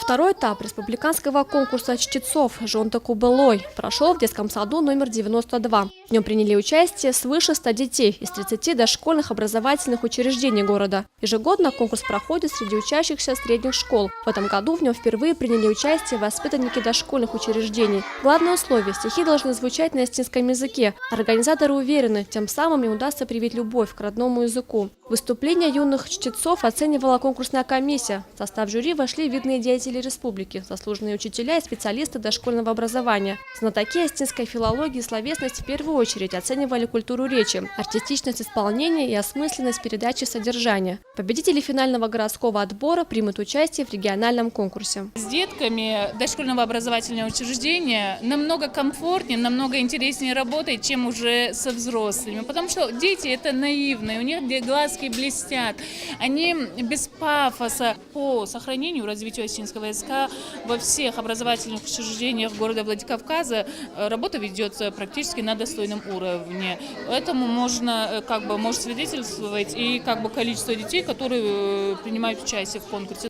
Второй этап республиканского конкурса чтецов «Жонта Кубылой» прошел в детском саду номер 92. В нем приняли участие свыше 100 детей из 30 дошкольных образовательных учреждений города. Ежегодно конкурс проходит среди учащихся средних школ. В этом году в нем впервые приняли участие воспитанники дошкольных учреждений. Главное условие – стихи должны звучать на эстонском языке. Организаторы уверены, тем самым им удастся привить любовь к родному языку. Выступления юных чтецов оценивала конкурсная комиссия. В состав жюри вошли видные деятели республики, заслуженные учителя и специалисты дошкольного образования. Знатоки эстонской филологии и словесности в первую очередь оценивали культуру речи, артистичность исполнения и осмысленность передачи содержания. Победители финального городского отбора примут участие в региональном конкурсе. С детками дошкольного образовательного учреждения намного комфортнее, намного интереснее работать, чем уже со взрослыми. Потому что дети это наивные, у них глазки блестят, они без пафоса. По сохранению и развитию эстонского языка во всех образовательных учреждениях города Владикавказа работа ведется практически на достойном уровне. Этому может свидетельствовать и количество детей, которые принимают участие в конкурсе.